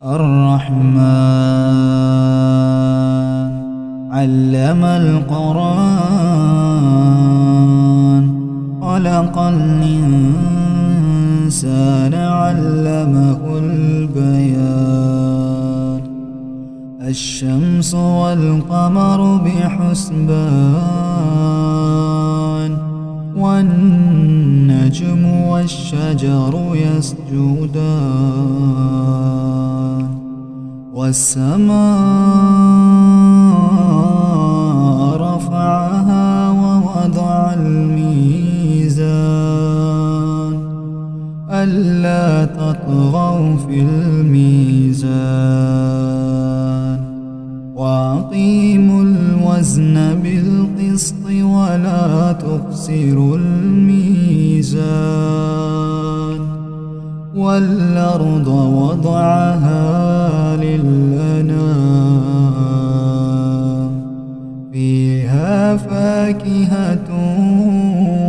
الرحمن علم القرآن خلق الإنسان علمه البيان الشمس والقمر بحسبان والنجم والشجر يسجدان والسماء رفعها ووضع الميزان ألا تطغوا في الميزان وأقيموا الوزن بالقسط ولا تخسروا الميزان والأرض وضعها للأنام فيها فاكهة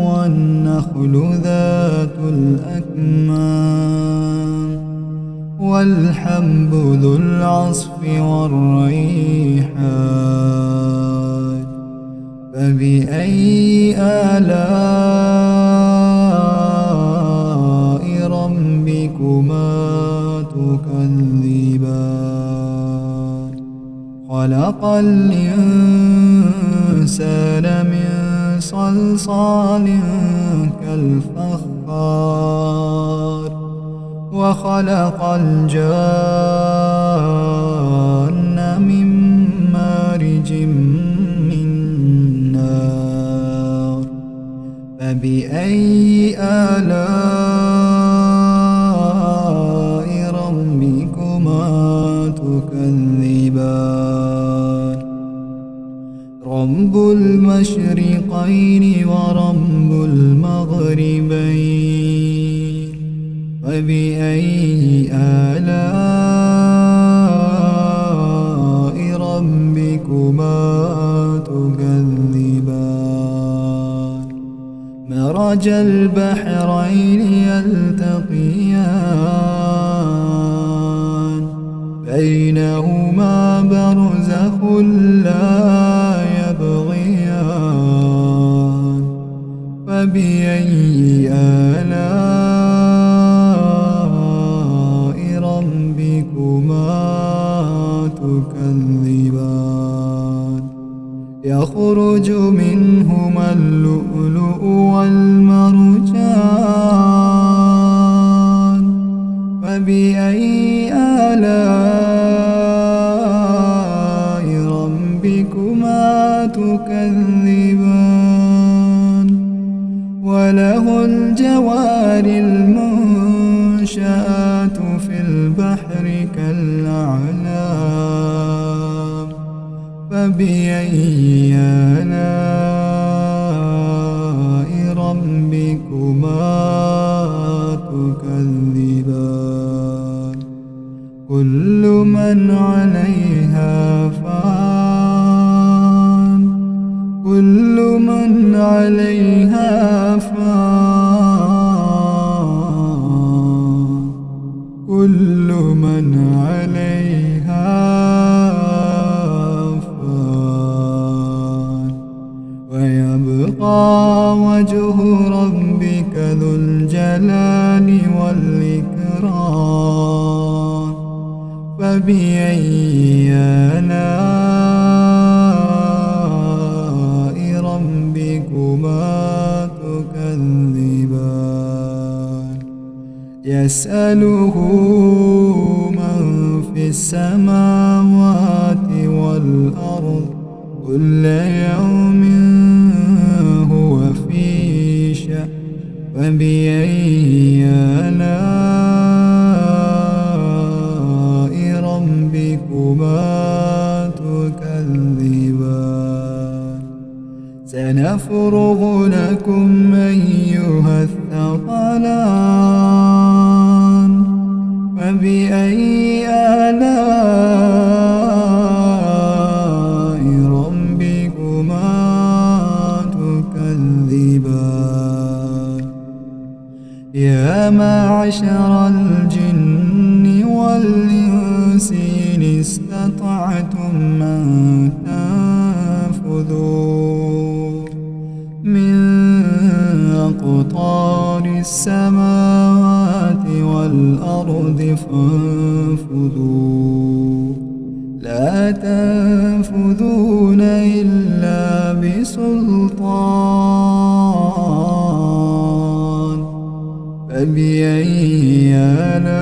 والنخل ذات الأكمام والحب ذو العصف والريحان فبأي آلاء ربكما تكذبان خلق الإنسان من صلصال كالفخار وخلق الجان من مارج من نار فبأي آلاء ربكما تكذبان رب المشرقين ورب المغربين فبأي آلاء ربكما تكذبان مرج البحرين يلتقيان بينهما برزخ لا يبغيان فبأي آلاء ربكما تكذبان يخرج منهما اللؤلؤ والمرجان فبأي آلاء ربكما تكذبان وله الجوار المنشآت في البحر كالأعلام فبأي آلاء ربكما تكذبان كل من عليها فان كل من عليها فان كل من عليها فان ويبقى وجه ربك ذو الجلال والإكرام فبأي آلاء ربكما تكذبان يسأله من في السماوات والأرض كل يوم هو في شأن فبأي آلاء ربكما تكذبان سنفرغ لكم أيها الثقلان فبأي آلاء ربكما تكذبان يا معشر الجن والإنس والأرض فانفذوا لا تنفذون إلا بسلطان فبأي آلاء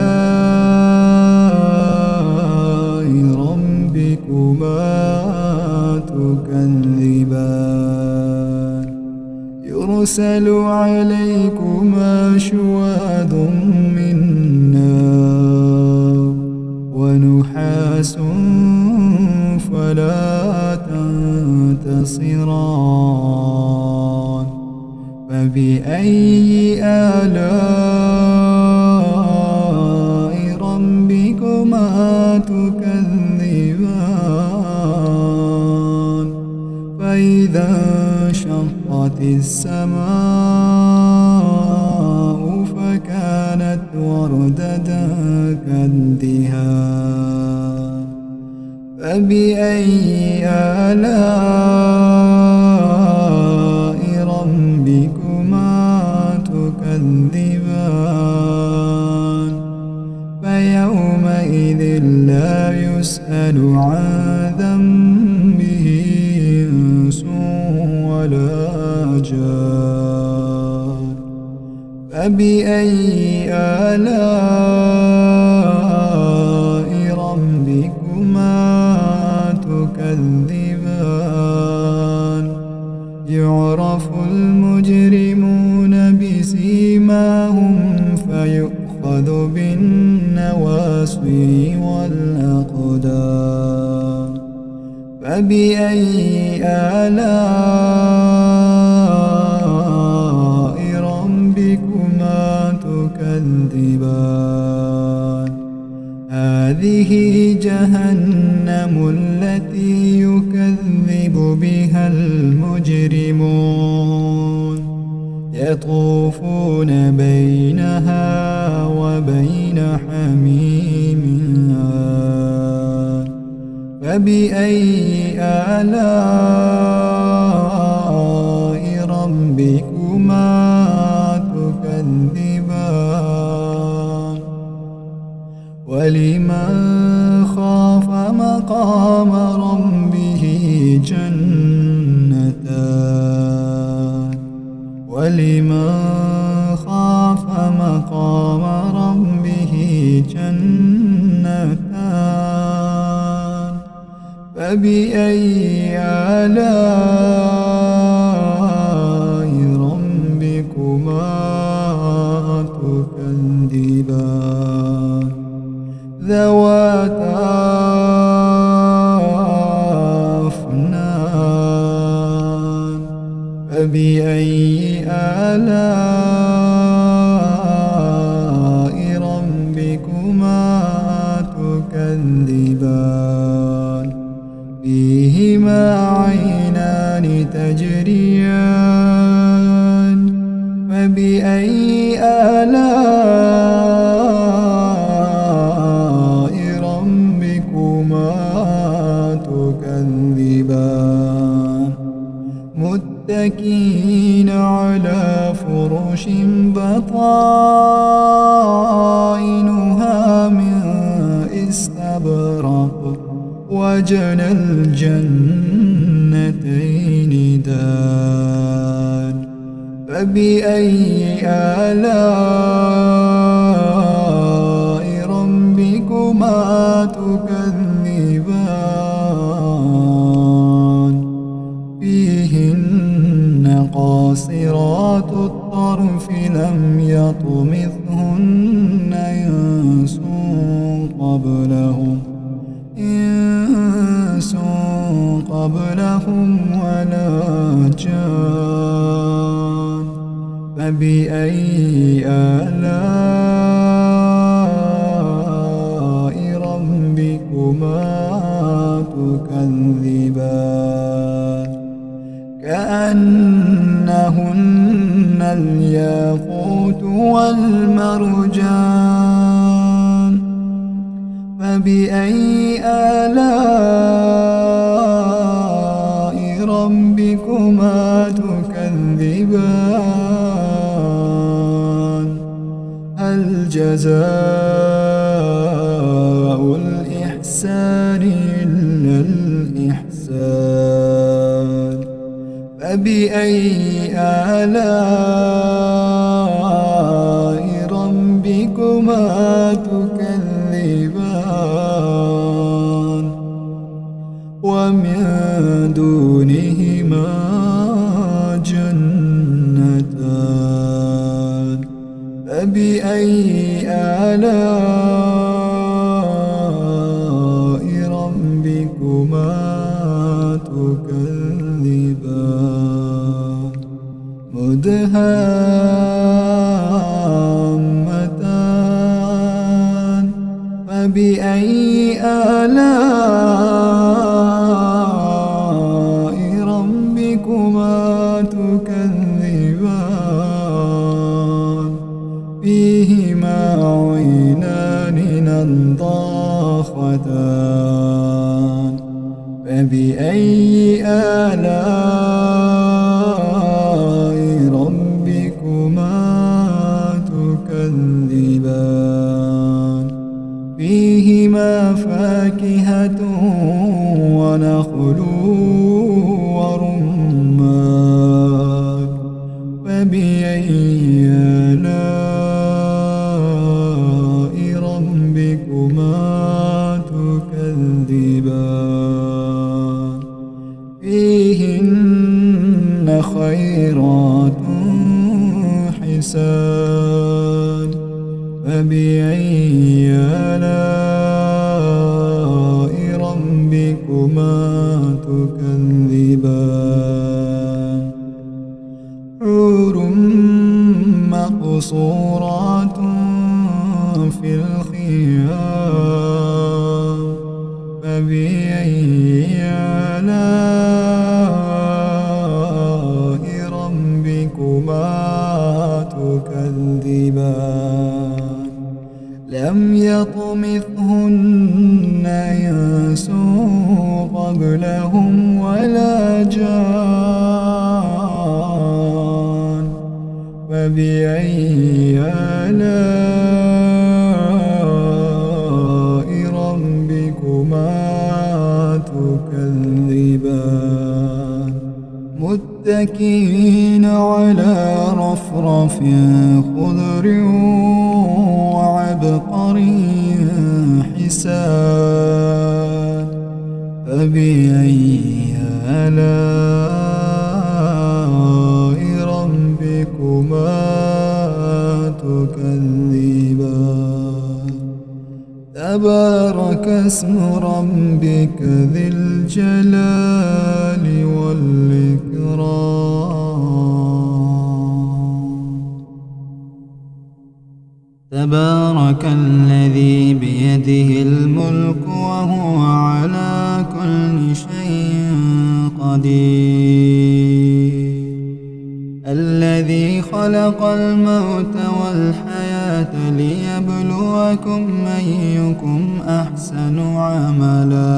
ربكما تكذبان يرسل عليكما شواظ من نار ونحاس فلا تنتصران فبأي آلاء ربكما تكذبان فإذا انشقت السماء فكانت وردة كالدهان فبأي آلاء ربكما تكذبان فيومئذ لا يسأل عن ذنبه إنس ولا جان فبأي آلاء ربكما تكذبان يعرف المجرمون بسيماهم فيؤخذ بالنواصي والأقدام فبأي آلاء ربكما تكذبان هذه جهنم التي يكذب بها المجرمون يطوفون بينها وبين حميم آن فبأي آلاء ربكما تكذبان ولمن خاف مقام ربه جنتان ولمن خاف مقام ربه جنتان فبأي آلاء ربكما تكذبان ذواتا أفنان فبأي آلاء ربكما تكذبان فيهما عينان تجريان فبأي آلاء ربكما تكذبان متكئين على فرش بطائنها من استبرق وجنى الجنتين دان فبأي آلاء ربكما تكذبان فيهن قاصرات الطرف لم يطمثهن إنس قبلهم ولا جان فبأي آلاء ربكما تكذبان كأنهن الياقوت والمرجان فبأي آلاء ربكما تكذبان هل جزاء فبأي آلاء ربكما تكذبان ومن دونهما جنتان فبأي آلاء ربكما تكذبان مدهامتان فبأي آلاء ربكما تكذبان فيهما عينان نضاختان فبأي آلاء ربكما تكذبان فيهما فاكهة ونخل ورمان فبأي آلاء ربكما تكذبان فيهن خيرات حسان فبأي آلاء ربكما تكذبان حور مقصورات في الخيام فبأي آلاء ربكما تكذبان لم يطمثهن إنس قبلهم ولا جان فبأي آلاء ربكما تكذبان متكئين على رفرف خضر وعبقري حسان فبأي آلاء ربكما تكذبان تبارك اسم ربك ذي الجلال والإكرام تبارك الذي بيده الملك وهو على كل شيء قدير الذي خلق الموت والحياة ليبلوكم أيكم أحسن عملا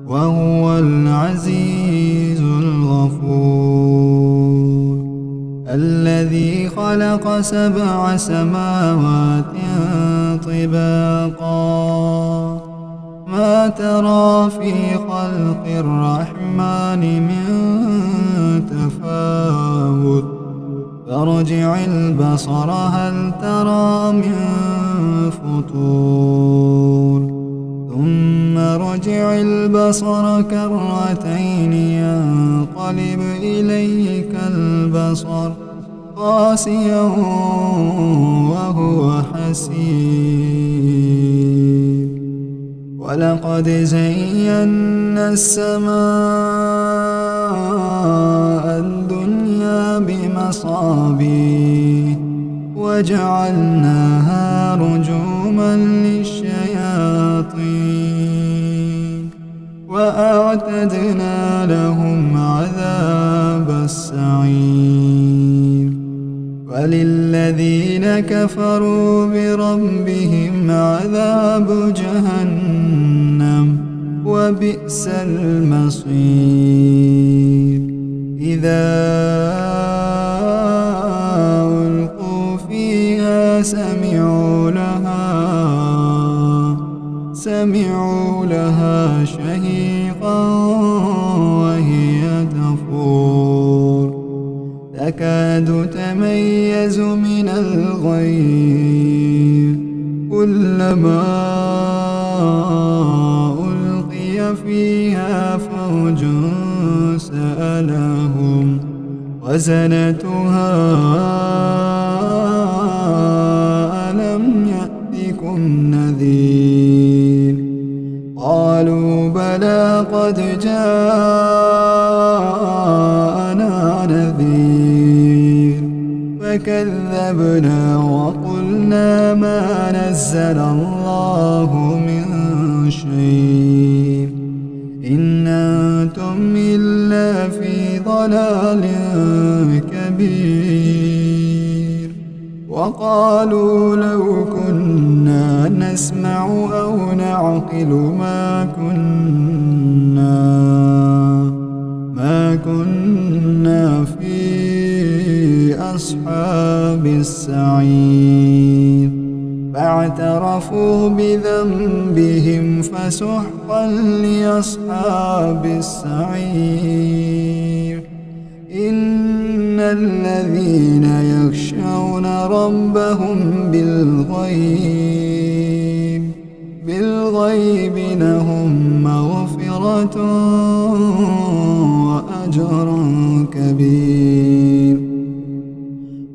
وهو العزيز الغفور الذي خلق 7 سماوات طباقا ما ترى في خلق الرحمن من تفاوت فارجع البصر هل ترى من فطور ثم ارجع البصر كرتين ينقلب إليك البصر خاسئا وهو حسير ولقد زينا السماء الدنيا بمصابيح وجعلناها رجوما للشياطين وأعتدنا لهم عذاب السعير وللذين كفروا بربهم عذاب جهنم وبئس المصير إذا ألقوا فيها سمعوا لها شهيقا وهي تفور تكاد تميز من الغيظ كلما ألقي فيها فوج سألهم خزنتها ألم يأتكم نذير قالوا بلى قد جاءنا نذير فكذبنا وقلنا ما نزل الله من شيء إن أنتم إلا في ضلال كبير وقالوا لو كنا نسمع أو نعقل ما كنا في أصحاب السعير فاعترفوا بذنبهم فسحقا لأصحاب السعير إن الذين يخشون ربهم بالغيب لهم مغفرة وأجر كبير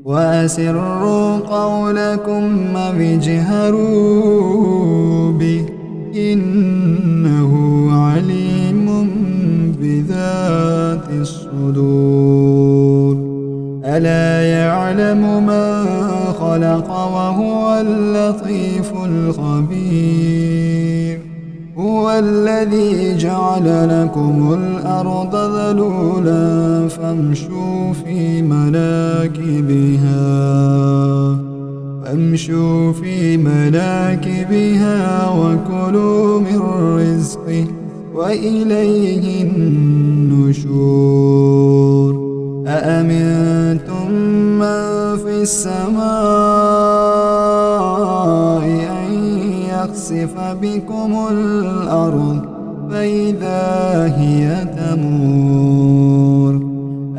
وأسروا قولكم أو اجهروا به إنه عليم بذات الصدور ألا يعلم من خلق وهو اللطيف الخبير هو الذي جعل لكم الأرض ذلولا فامشوا في مناكبها وكلوا من رزقه وإليه النشور أأمنتم من في السماء أن يخسف بكم الأرض فإذا هي تمور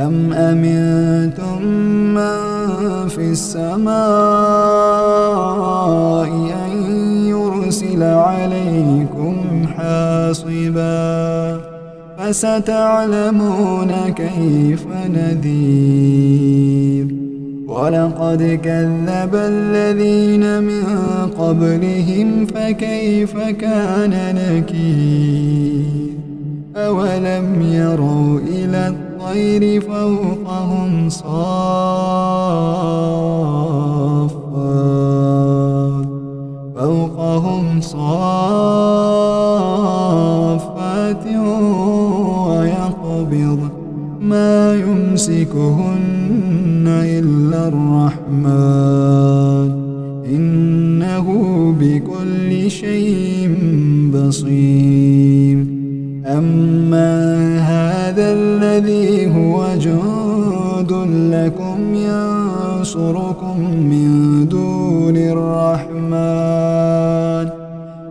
أم أمنتم من في السماء أن يرسل عليكم حاصبا فستعلمون كيف نذير ولقد كذب الذين من قبلهم فكيف كان نكير أولم يروا إلى الطير فوقهم صافات ويقبض ما يمسكهن إلا الرحمن إنه بكل شيء بصير أما هذا الذي هو جند لكم ينصركم من دون الرحمن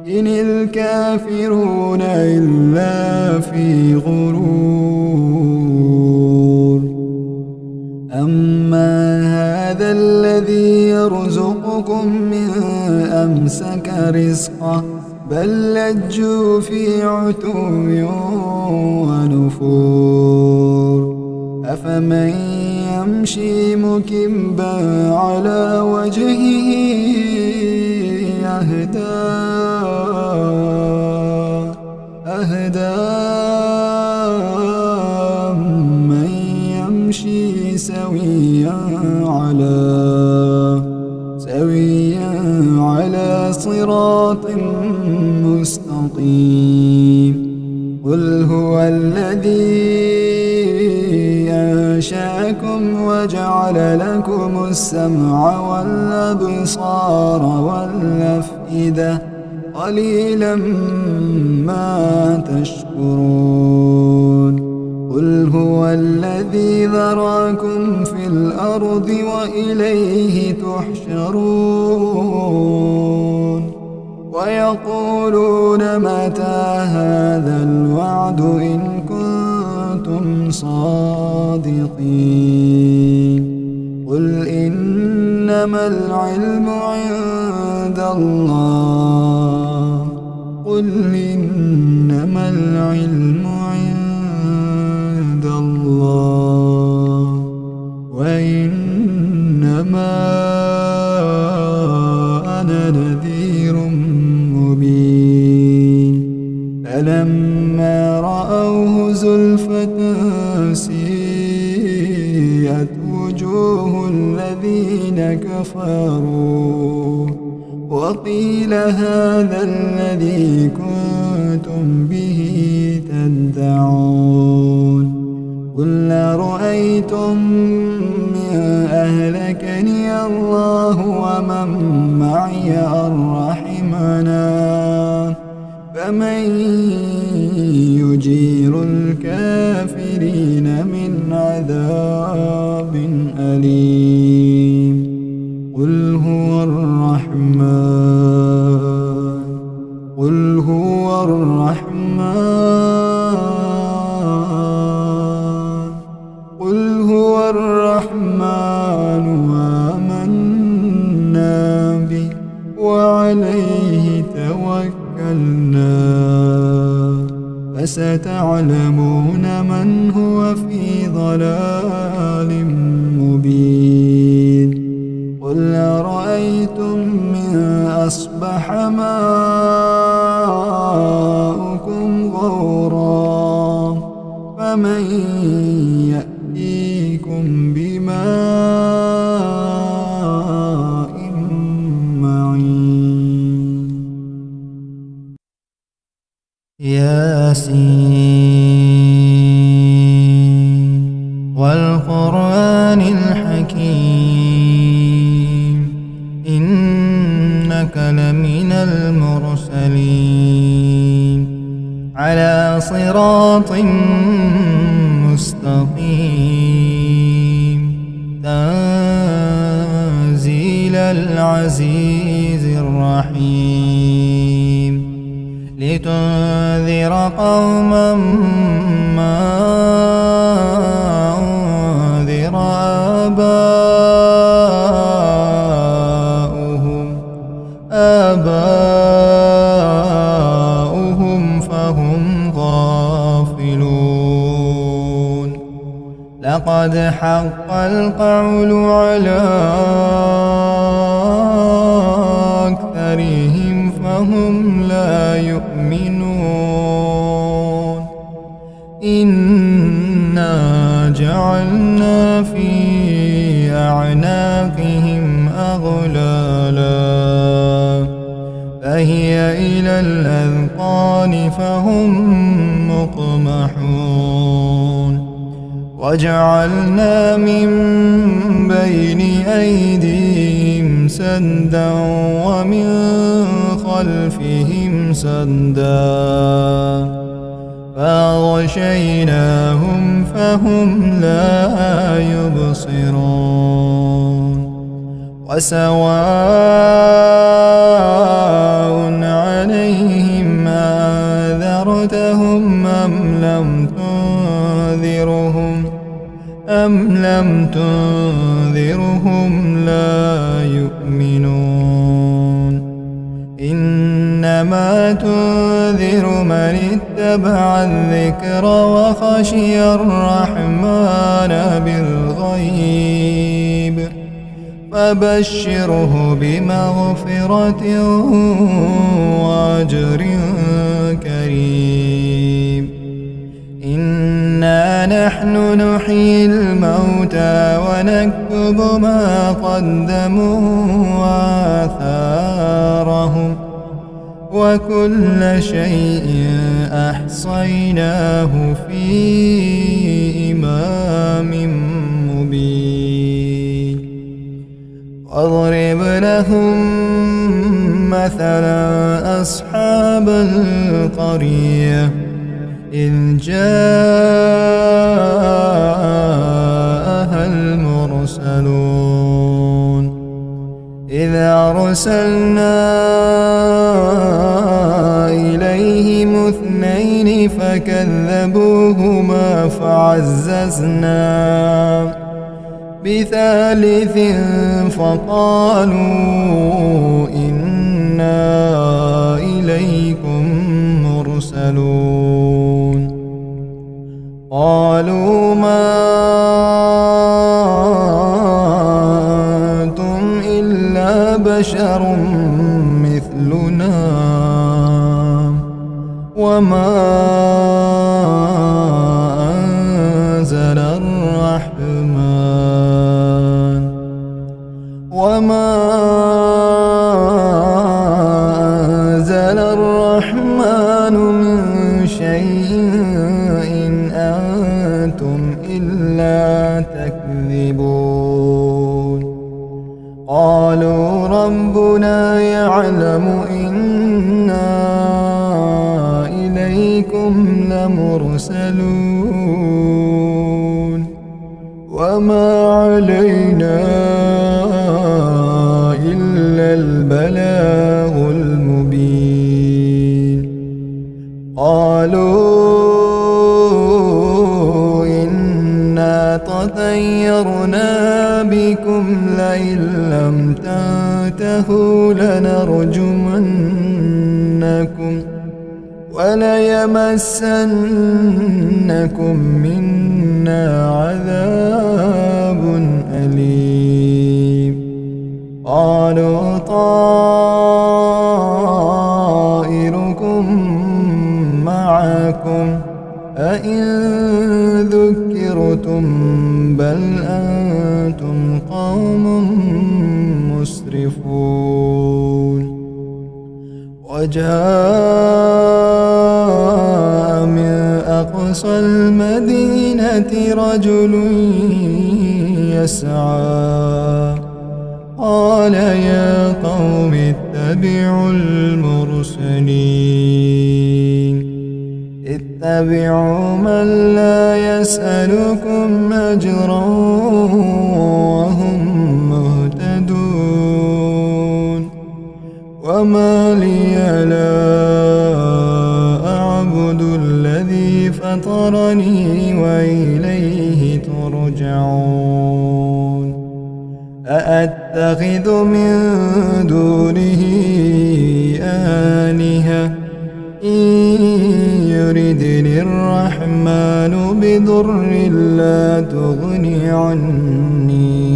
إن الكافرون إلا في غرور أما هذا الذي يرزقكم من أمسك رزقه بل لجوا في عتو ونفور أفمن يمشي مكبا على وجهه أهدى من يمشي سويا على صراط مستقيم قل هو الذي أنشأكم وجعل لكم السمع والأبصار والأفئدة قليلا ما تشكرون قل هو الذي ذراكم في الأرض وإليه تحشرون ويقولون متى هذا الوعد إن كنتم صادقين إنما العلم عند الله قل إنما العلم عند الله وإنما أنا نذير مبين فلما رأوه زلفة سيئت وجوه الذين كفروا وقيل هذا الذي كنتم به تدعون قل أرأيتم من أهلكني الله ومن معي أن رحمنا فمن يجير الكافرين من عذاب أليم قل هو الرحمن آمنا به وعليه توكلنا فستعلمون من هو في ضلال مبين قل أرأيتم من أصبح ماؤكم غورا فمن يأتيكم بماء معين ياسين والقرآن الحكيم إنك لمن المرسلين على صراط مستقيم تنزيل العزيز الرحيم لتنذر قوما ما أنذر آباؤهم فهم غافلون لقد حق القول على أكثرهم فهم لا يؤمنون إنا جعلنا في أعناقهم أغلالا فهي إلى الأذقان فهم مقمحون وجعلنا من بين أيديهم سدا ومن خلفهم سدا فأغشيناهم فهم لا يبصرون وسواء عليهم أنذرتهم أم لم تنذرهم لا يؤمنون إنما تنذر من اتبع الذكر وخشي الرحمن بالغيب فبشره بمغفرة وأجر كريم إنا نحن نحيي الموتى ونكتب ما قدموا وآثارهم وكل شيء أحصيناه في إمام مبين واضرب لهم مثلا أصحاب القرية إذ جاءها المرسلون إذ أرسلنا إليهم اثنين فكذبوهما فعززنا بثالث فقالوا إنا إليكم مرسلون قالوا ما أنتم إلا بشر مثلنا وما أنزل الرحمن من شيء إن أنتم إلا تكذبون قالوا ربنا يعلم إنا إليكم لمرسلون وما علينا إلا البلاغ المبين قالوا إنا تطيرنا بكم لئن لم تنتهوا لنرجمنكم وليمسنكم منا عذاب أليم قالوا طائركم معكم أئن ذكرتم بل أنتم قوم مسرفون وجاء من أقصى المدينة رجل يسعى قال يا قوم اتبعوا المرسلين اتبعوا من لا يسألكم أجرا وهم مهتدون وما لي لا أعبد الذي فطرني وإليه ترجعون أأتخذ من دونه آلهة إن يردني الرحمن بضر لا تغني عني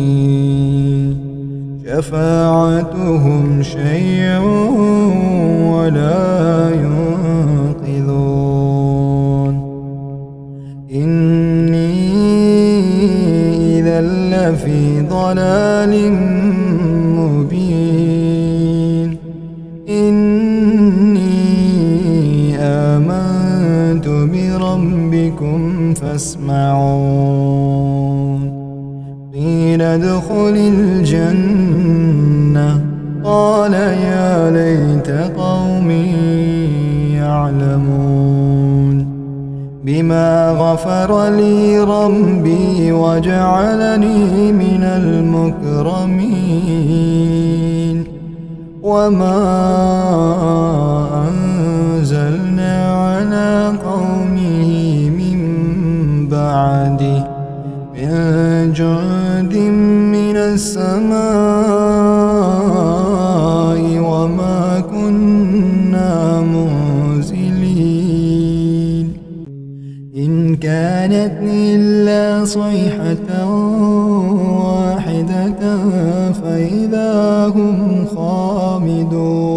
شفاعتهم شيئا ولا ينقذون إني إذا لفي ضلال مبين إني آمنت بربكم فاسمعون قيل ادخل الجنة قال يا ليت قومي يعلمون بما غفر لي ربي وجعلني من المكرمين وما أنزلنا على قومه من بعده من جند من السماء وما كنا منزلين إن كانت إلا صيحة واحدة فإذا هم خامدون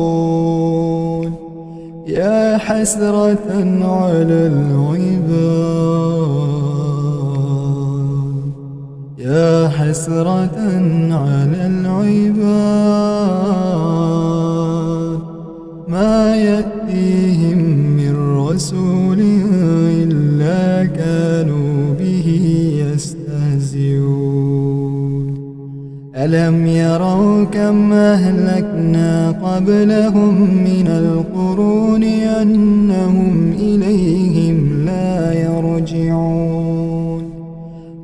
يا حسرة على العباد يا حسرة على العباد ما يأتيهم من رسول إلا كانوا به يستهزئون ألم يروا كم أهلكنا قبلهم من القرون أنهم إليهم لا يرجعون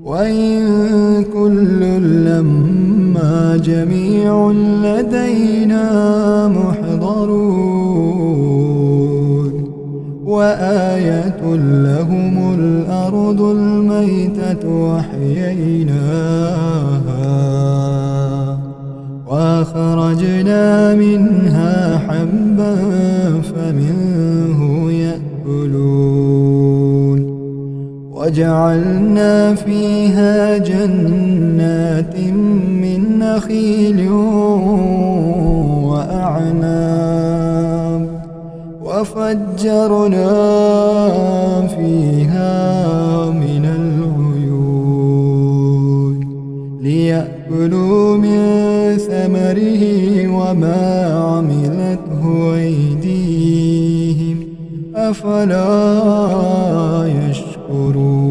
وإن كل لما جميع لدينا محضرون وآية لهم الأرض الميتة وأحييناها فأخرجنا منها حبا فمنه يأكلون وجعلنا فيها جنات من نخيل وأعناب وفجرنا فيها من العيون ليأكلوا من ثمره وما عملته أيديهم أفلا يشكرون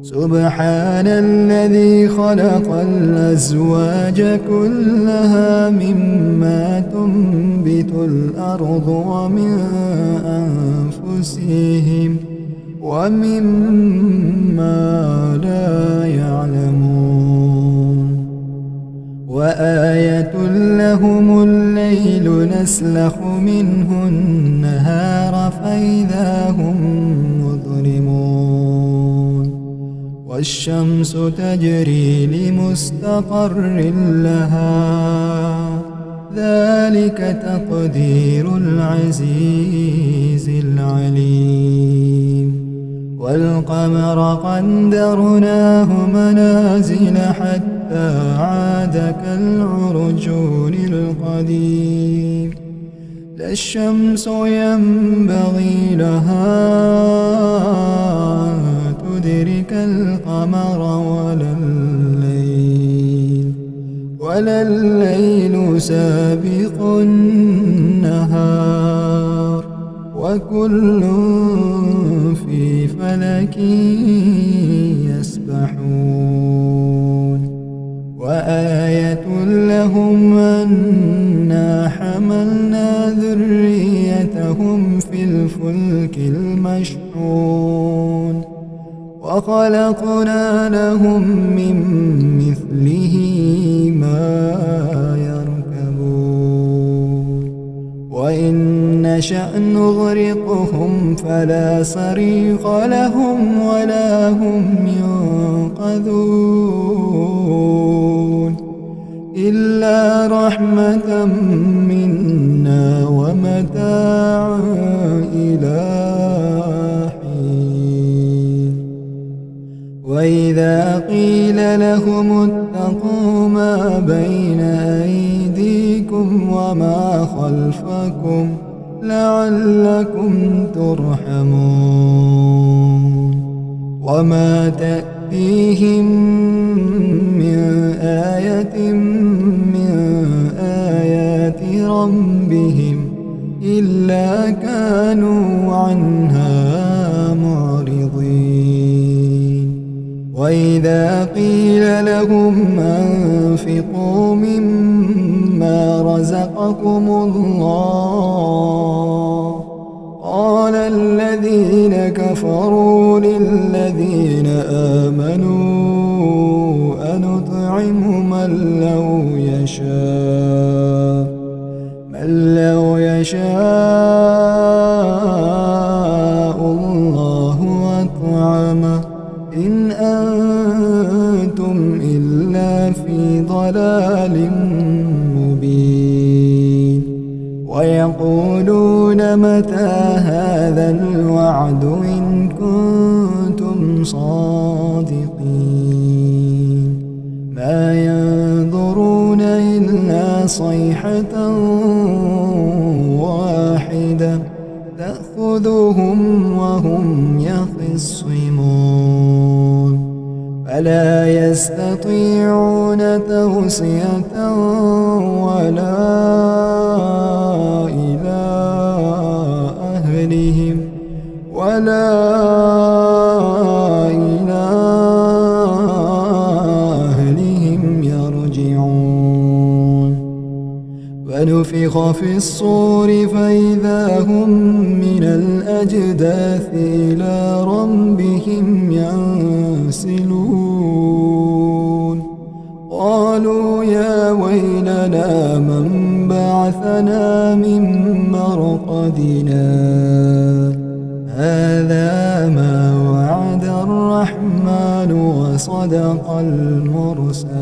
سبحان الذي خلق الأزواج كلها مما تنبت الأرض ومن أنفسهم ومما لا يعلمون وآية لهم الليل نسلخ منه النهار فإذا هم مظلمون والشمس تجري لمستقر لها ذلك تقدير العزيز العليم والقمر قدرناه منازل حتى عاد كالعرجون القديم لا الشمس ينبغي لها أن تدرك القمر ولا الليل سابق النهار وكل في فلك يسبحون وآية لهم أنا حملنا ذريتهم في الفلك المشحون وخلقنا لهم من مثله ما يركبون وإن نشأ نغرقهم فلا صريخ لهم ولا هم ينقذون إلا رحمة منا ومتاعا إلى حين وإذا قيل لهم اتقوا ما بين أيديكم وما خلفكم لعلكم ترحمون وما تأتيهم من آية من آيات ربهم إلا كانوا عنها معرضين وإذا قيل لهم أنفقوا مما رزقكم الله قال الذين كفروا للذين آمنوا أنطعم من لو يشاء الله أطعمه إن أنتم إلا في ضلال مبين ويقولون متى هذا الوعد إن كنتم صادقين ما ينظرون إلا صيحة واحدة تأخذهم وهم يخصمون فلا يستطيعون توصية ولا إلى أهلهم يرجعون ونفخ في الصور فإذا هم من الأجداث إلى ربهم ينسلون قالوا يا ويلنا من بعثنا من مرقدنا هذا ما وعد الرحمن وصدق المرسلون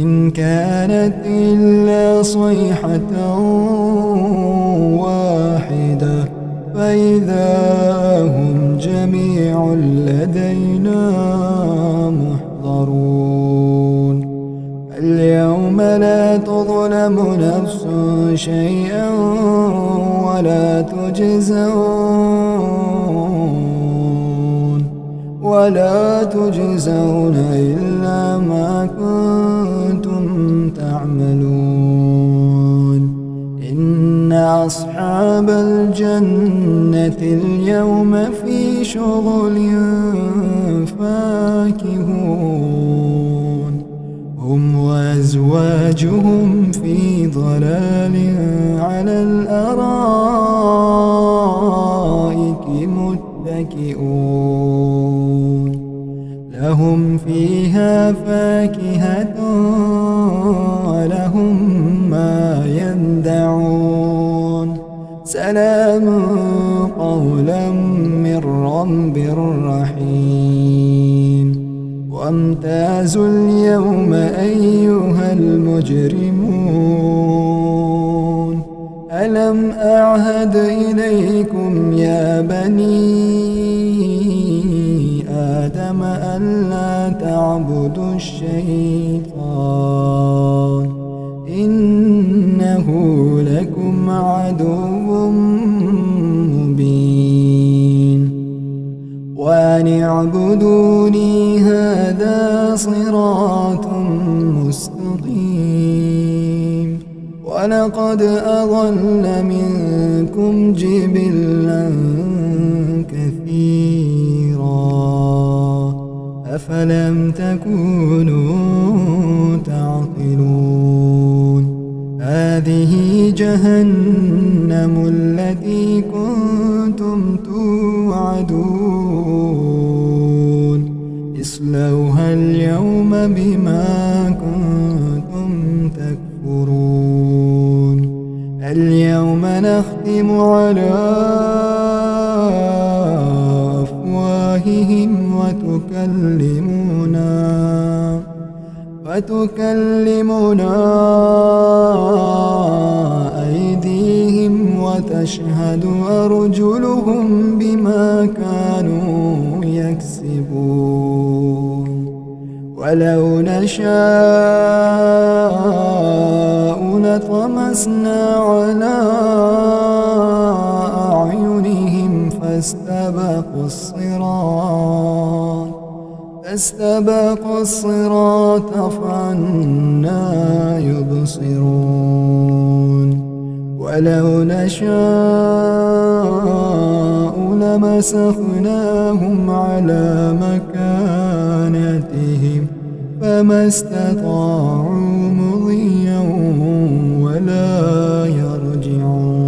إن كانت إلا صيحة واحدة فإذا هم جميع لدينا محضرون اليوم لا تظلم نفس شيئا ولا تجزون إلا ما كنتم تعملون إن أصحاب الجنة اليوم في شغل فاكهون هم وأزواجهم في ضلال على الأرائك متكئون لهم فيها فاكهة ولهم ما يدعون سلام قولا من رب رحيم وامتازوا اليوم أيها المجرمون ألم أعهد إليكم يا بني آدم ألا تعبدوا الشيطان إنه لكم عدو مبين وأن اعبدوني هذا صراط مستقيم ولقد أضل منكم جبلا كثيرا أفلم تكونوا تعقلون هذه جهنم التي كنتم توعدون اصلوها اليوم بما كنتم تكفرون اليوم نختم على أفواههم وتكلمنا أيديهم وتشهد أرجلهم بما كانوا يكسبون ولو نشاء لطمسنا على أعينهم فاستبقوا الصراط فأنى يبصرون ولو نشاء لمسخناهم على مكانتهم فما استطاعوا مضيا ولا يرجعون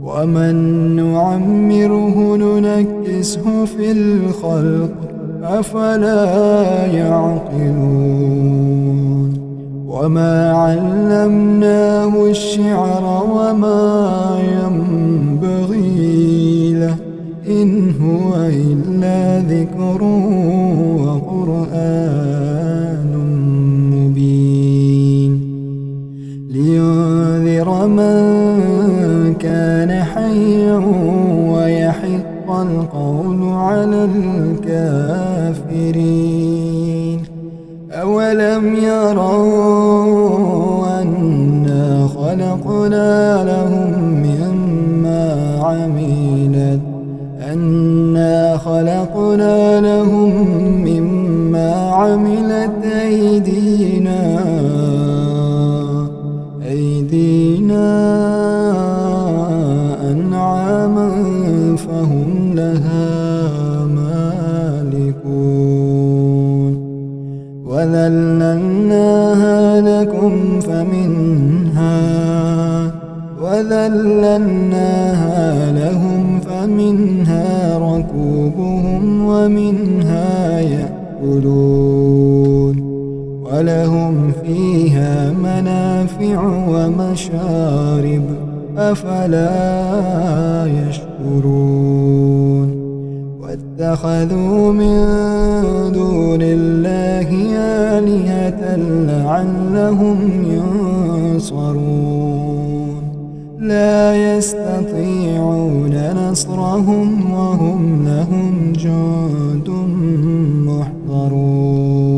ومن نعمره ننكسه في الخلق أفلا يعقلون وما علمناه الشعر وما ينبغي له إن هو إلا ذكر وقرآن مبين لينذر من كان حيا ويحق القول على الكافرين أولم يروا أنا خلقنا لهم مما عملت أيدينا أنعاما فهم لها مالكون وذللناها لهم فمنها ركوبهم ومنها يأكلون ولهم فيها منافع ومشارب أفلا يشكرون واتخذوا من دون الله آلهة لعلهم ينصرون لا يستطيعون نصرهم وهم لهم جند محضرون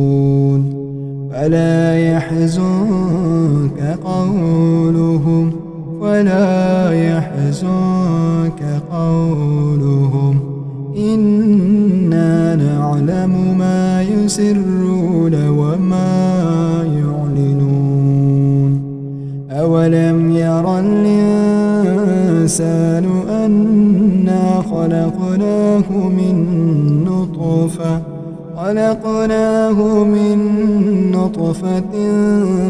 فلا يحزنك قولهم إنا نعلم ما يسرون وما يعلنون أولم ير الإنسان أنا خلقناه من نطفة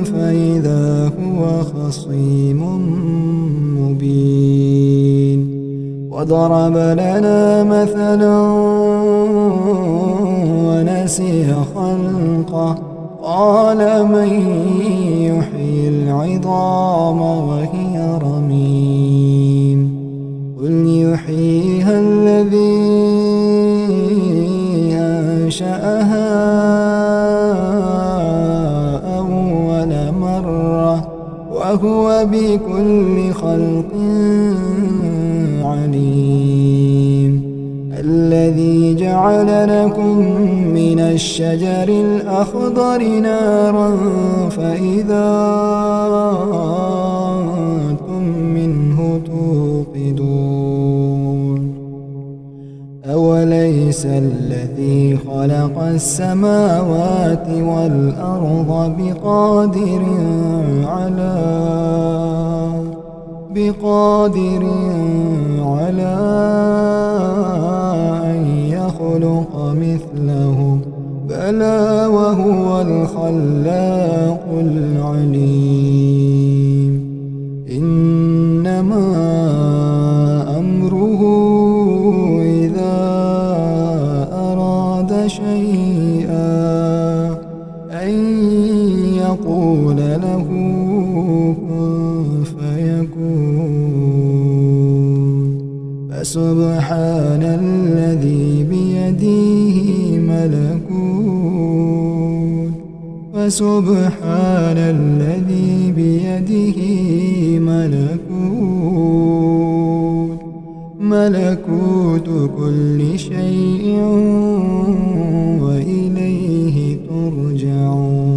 فإذا هو خصيم مبين وضرب لنا مثلا ونسي خلقه قال من يحيي العظام وهي رميم قل يحييها الذي أنشأها أول مرة وهو بكل خلق عليم الذي جعل لكم من الشجر الأخضر نارا فإذا أنتم منه توقدون أوليس الذي خلق السماوات والأرض بقادر على أن يخلق مثلهم بلى وهو الخلاق العليم إنما أمره إذا أراد شيئا أن يقول له كن فيكون فسبحان الذي بيده ملكوت كل شيء وإليه ترجعون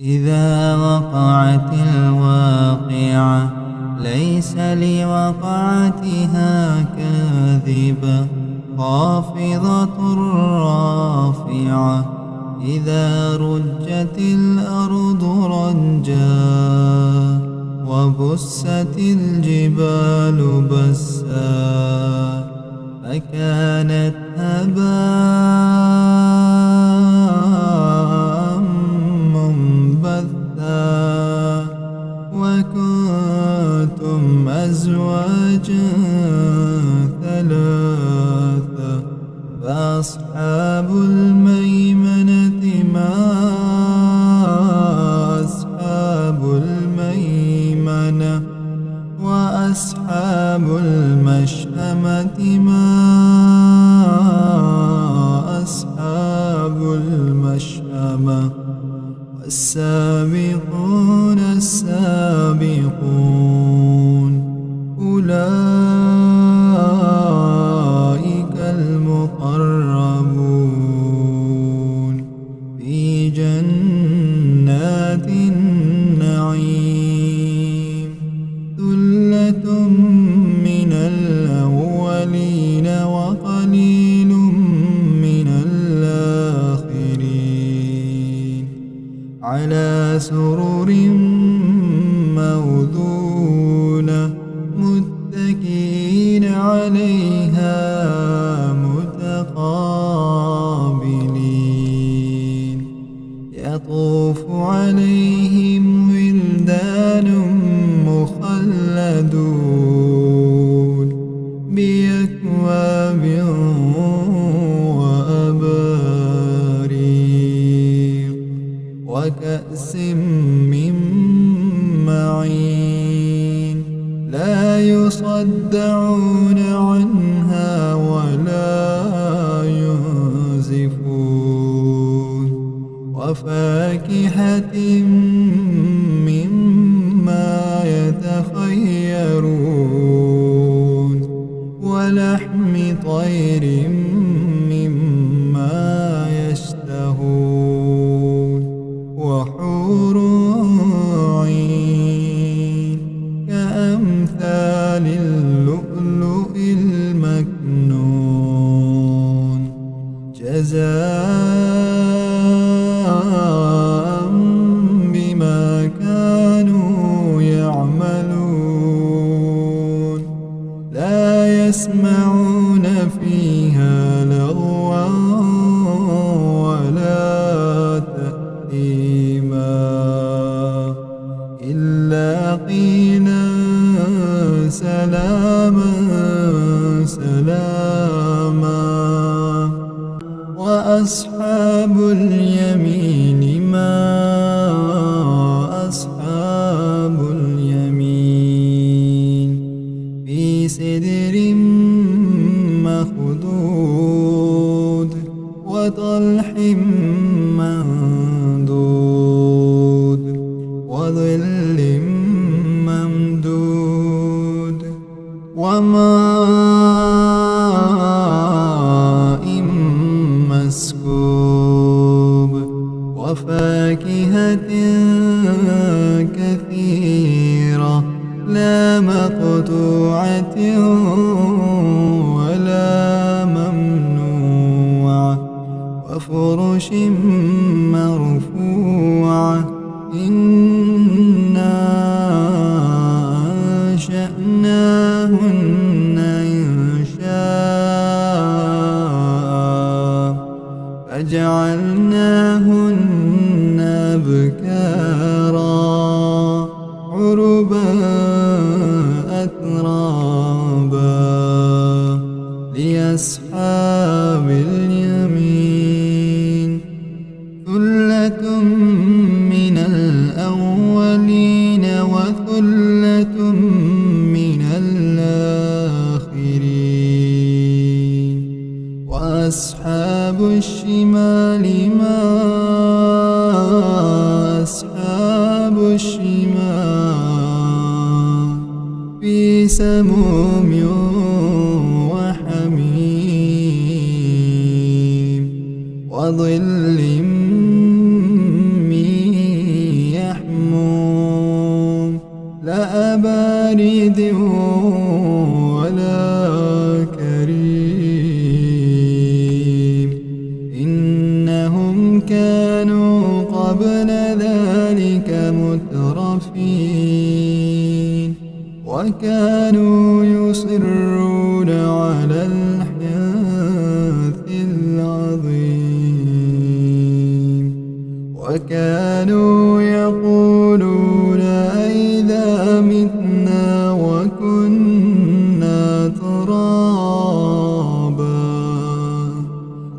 إذا وقعت الواقعة ليس لوقعتها كاذبة خافضة رافعة إذا رجت الأرض رجا وبست الجبال بسا فكانت هباء منبثا وكنتم أزواجا ثلاثة فأصحاب الميمنة ما أصحاب الميمنة وأصحاب المشأمة ما أصحاب المشأمة والسابقون السابقون أولئك المقربون في جنات النعيم ثلة من الأولين وقليل من الآخرين على سرر موضونة متكئين عليها متقابلين يطوف عليهم ولدان مخلدون بأكواب وأباريق وكأس من معين لا يصدعون عنها ولا ينزفون وفاكهة مما يتخيرون ولحم طير مما يشتهون وحور عين كأمثال اللؤلؤ المكنون جزاء بما كانوا يعملون لا يسمعون فيها لغوا ولا تأثيما إلا قيلا سلاما سلاما وأصحاب اليمين ما أصحاب اليمين في سدر مخضود وطلح ممدود وظل ممدود وماء مسكوب وفاكهة كثيرة لا مقطوعة ولا ممنوعة وفرش مرفوعة إنا أنشأناهن إنشاء فجعلناهن أبكارا عربا أترابا لأصحاب اليمين ثلة من الأولين وثلة من الآخرين وأصحاب الشمال ما أصحاب الشمال في سموم وحميم وظل من يحموم لا بارد ولا كريم إنهم كانوا قبل ذلك مترفين وكانوا يصرون على الحنث العظيم وكانوا يقولون أئذا متنا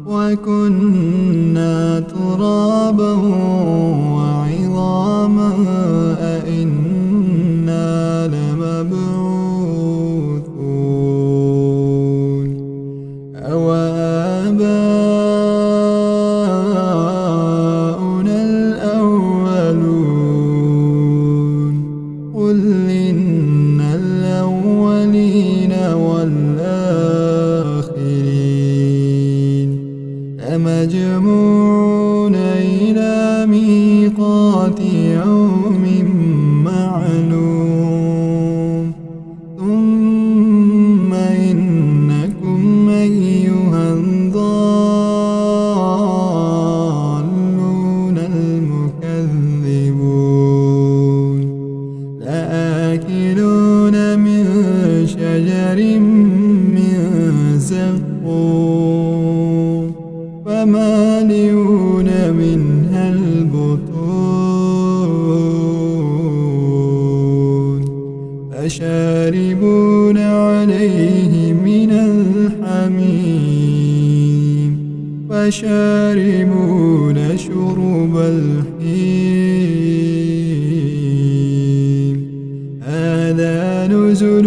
وكنا ترابا وعظاما أئنا لمبعوثون أوآباؤنا الأولون قل إن الأولين والآخرين لمجموعون إلى ميقات يوم معلوم ثم إنكم أيها الضالون المكذبون لآكلون من شجر من زقوم فمالئون منها البطون فشاربون عليه من الحميم فشاربون شرب الهيم هذا نزل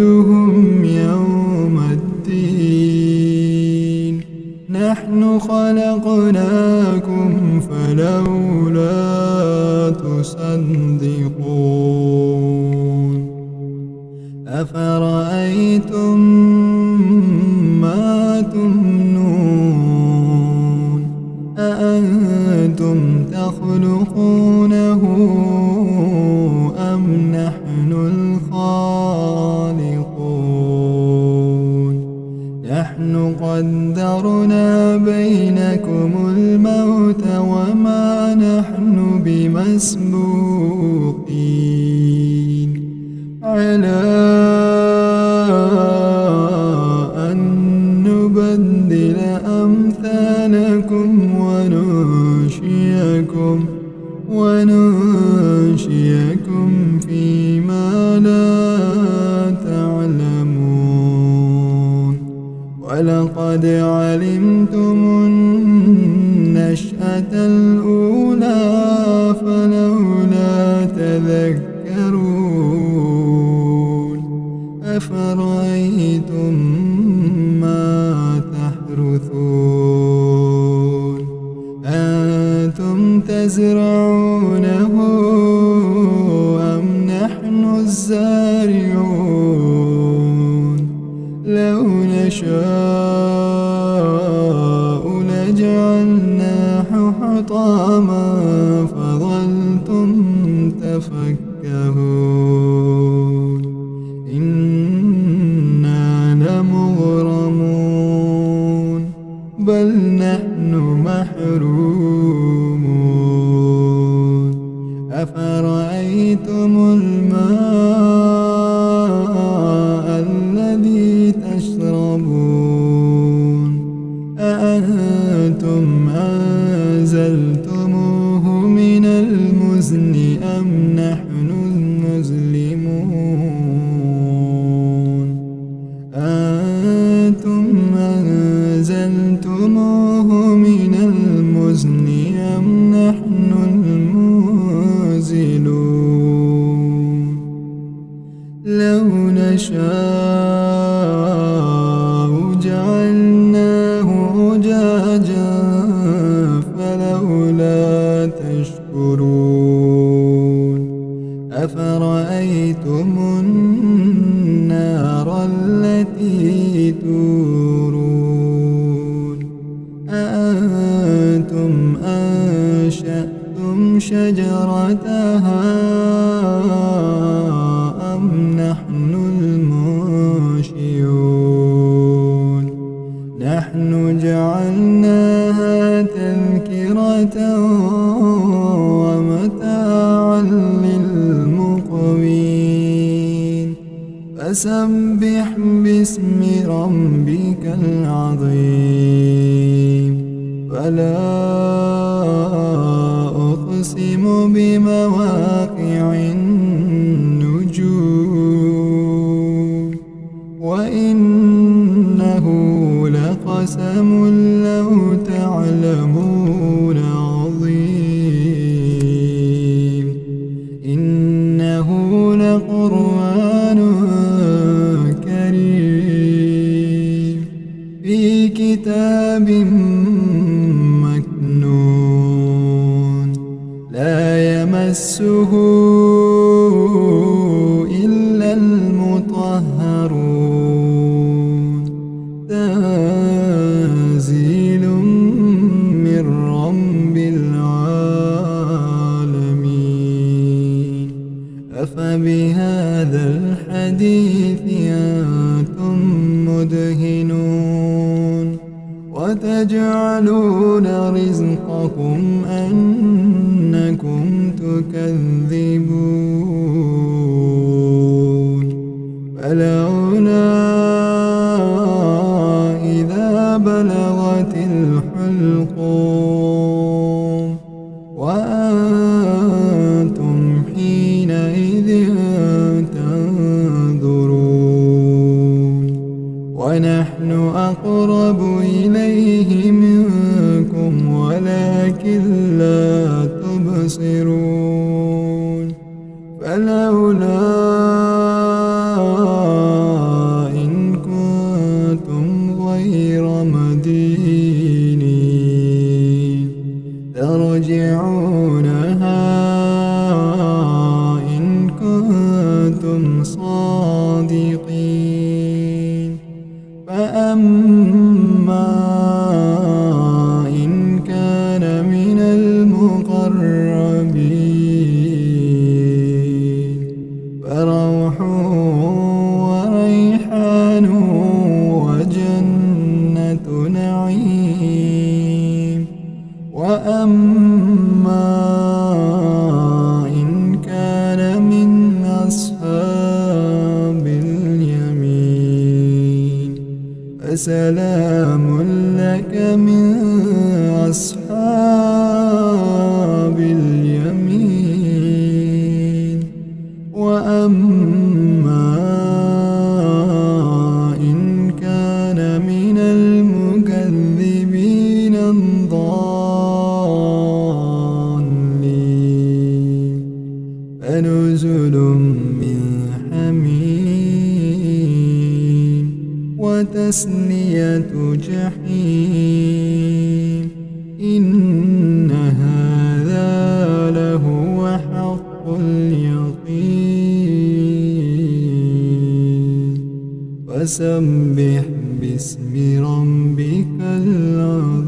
تصدقون أفرأيتم ما تمنون أأنتم تخلقونه أم نحن الخالقون نحن قدرنا بينكم الموت وما نحن بمسبوقين على أن نبدل أمثالكم وننشئكم فيما لا تعلمون ولقد علمتم النشأة الأولى فلولا تذكرون أفرأيتم ما تحرثون أنتم تزرعونه أم نحن الزارعون لو نشاء لجعلناه حطاما فظلتم تفكهون إنا لمغرمون بل نحن محرومون أفرأيتم الماء الذي تشربون أأنتم أنزلتموه من المزن أم نحن المزلمون أأنتم أنزلتموه من المزن أم نحن المنزلون لو نشاء جعلناه أجاجا فلولا تشكرون أفرأيتم النار التي تورون أأنتم أنشأتم شجرتها أم نحن المنشئون نحن جعلناها تذكرة ومتاعا للمقوين فسبح باسم ربك العظيم فلا أقسم بمواقع النجوم وإنه لقسم لو تعلمون عظيم إنه لقرآن كريم في كتاب مكنون لا يمسه إلا المطهرون تنزيل من رب العالمين أفبهذا الحديث أنتم مدهنون وتجعلون رزقكم أنكم تكذبون فلولا إذا بلغت الحلقوم وأنتم حينئذ تنظرون ونحن أقرب إليه منكم ولكن لا تبصرون فلولا إن كنتم غير مدينين ترجعونها فسلام لك من أصحاب اليمين. وأما إن كان من المكذبين الضالين فنزل من حميم وتسلية جحيم. إن هذا لهو حق اليقين. فسبح باسم ربك العظيم.